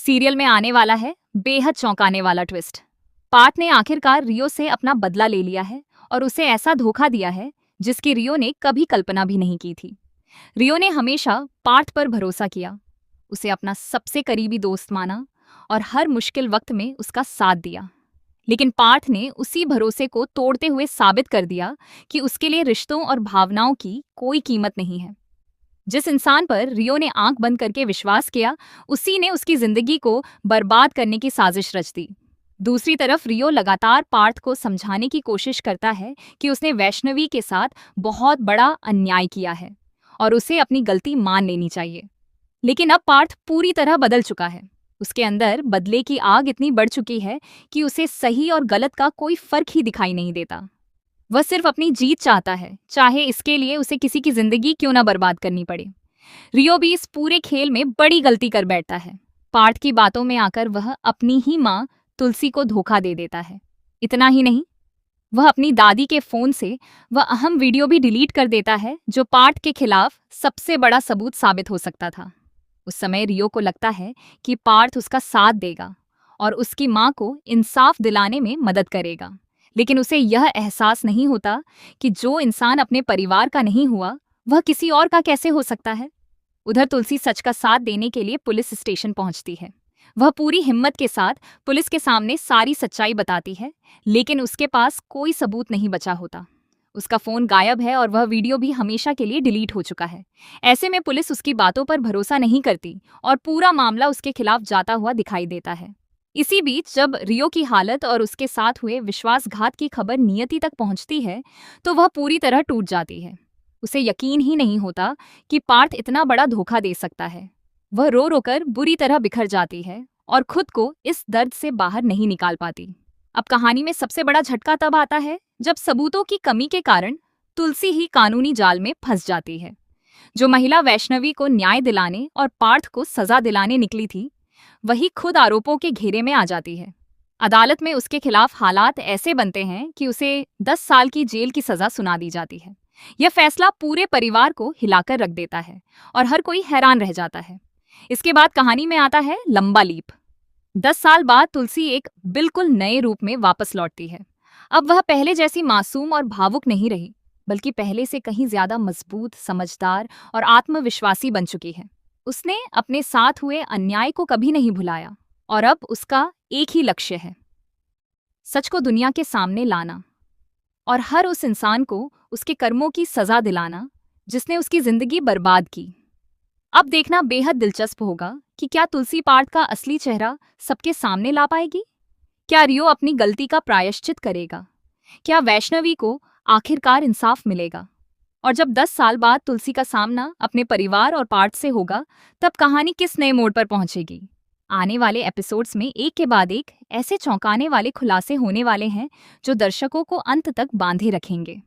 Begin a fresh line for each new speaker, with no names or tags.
Serial में आने वाला है बेहद चौंकाने वाला ट्विस्ट। पार्थ ने आखिरकार रियो से अपना बदला ले लिया है और उसे ऐसा धोखा दिया है जिसकी रियो ने कभी कल्पना भी नहीं की थी। रियो ने हमेशा पार्थ पर भरोसा किया, उसे अपना सबसे करीबी दोस्त माना और हर मुश्किल वक्त में उसका साथ दिया। लेकिन पार्थ ने उसी भरोसे को तोड़ते हुए साबित कर दिया कि उसके लिए रिश्तों और भावनाओं की कोई कीमत नहीं है। जिस इंसान पर रियो ने आंख बंद करके विश्वास किया, उसी ने उसकी जिंदगी को बर्बाद करने की साजिश रच दी। दूसरी तरफ रियो लगातार पार्थ को समझाने की कोशिश करता है कि उसने वैष्णवी के साथ बहुत बड़ा अन्याय किया है और उसे अपनी गलती मान लेनी चाहिए। लेकिन अब पार्थ पूरी तरह बदल चुका है। उसके अंदर बदले की आग इतनी बढ़ चुकी है कि उसे सही और गलत का कोई फर्क ही दिखाई नहीं देता। वह सिर्फ अपनी जीत चाहता है, चाहे इसके लिए उसे किसी की जिंदगी क्यों ना बर्बाद करनी पड़े। रियो भी इस पूरे खेल में बड़ी गलती कर बैठता है। पार्थ की बातों में आकर वह अपनी ही माँ तुलसी को धोखा दे देता है। इतना ही नहीं, वह अपनी दादी के फोन से वह अहम वीडियो भी डिलीट कर देता है जो पार्थ के खिलाफ सबसे बड़ा सबूत साबित हो सकता था। उस समय रियो को लगता है कि पार्थ उसका साथ देगा और उसकी माँ को इंसाफ दिलाने में मदद करेगा। लेकिन उसे यह एहसास नहीं होता कि जो इंसान अपने परिवार का नहीं हुआ, वह किसी और का कैसे हो सकता है। उधर तुलसी सच का साथ देने के लिए पुलिस स्टेशन पहुंचती है। वह पूरी हिम्मत के साथ पुलिस के सामने सारी सच्चाई बताती है, लेकिन उसके पास कोई सबूत नहीं बचा होता। उसका फोन गायब है और वह वीडियो भी हमेशा के लिए डिलीट हो चुका है। ऐसे में पुलिस उसकी बातों पर भरोसा नहीं करती और पूरा मामला उसके खिलाफ जाता हुआ दिखाई देता है। इसी बीच जब रियो की हालत और उसके साथ हुए विश्वासघात की खबर नियति तक पहुंचती है, तो वह पूरी तरह टूट जाती है। उसे यकीन ही नहीं होता कि पार्थ इतना बड़ा धोखा दे सकता है। वह रो रोकर बुरी तरह बिखर जाती है और खुद को इस दर्द से बाहर नहीं निकाल पाती। अब कहानी में सबसे बड़ा झटका तब आता है जब सबूतों की कमी के कारण तुलसी ही कानूनी जाल में फंस जाती है। जो महिला वैष्णवी को न्याय दिलाने और पार्थ को सजा दिलाने निकली थी, वही खुद आरोपों के घेरे में आ जाती है। अदालत में उसके खिलाफ हालात ऐसे बनते हैं कि उसे 10 साल की जेल की सजा सुना दी जाती है। यह फैसला पूरे परिवार को हिलाकर रख देता है और हर कोई हैरान रह जाता है। इसके बाद कहानी में आता है लंबा लीप। 10 साल बाद तुलसी एक बिल्कुल नए रूप में वापस लौटती है। अब वह पहले जैसी मासूम और भावुक नहीं रही, बल्कि पहले से कहीं ज्यादा मजबूत, समझदार और आत्मविश्वासी बन चुकी है। उसने अपने साथ हुए अन्याय को कभी नहीं भुलाया और अब उसका एक ही लक्ष्य है, सच को दुनिया के सामने लाना और हर उस इंसान को उसके कर्मों की सजा दिलाना जिसने उसकी जिंदगी बर्बाद की। अब देखना बेहद दिलचस्प होगा कि क्या तुलसी पार्थ का असली चेहरा सबके सामने ला पाएगी। क्या रियो अपनी गलती का प्रायश्चित करेगा? क्या वैष्णवी को आखिरकार इंसाफ मिलेगा? और जब 10 साल बाद तुलसी का सामना अपने परिवार और पार्थ से होगा, तब कहानी किस नए मोड़ पर पहुंचेगी? आने वाले एपिसोड्स में एक के बाद एक ऐसे चौंकाने वाले खुलासे होने वाले हैं जो दर्शकों को अंत तक बांधे रखेंगे।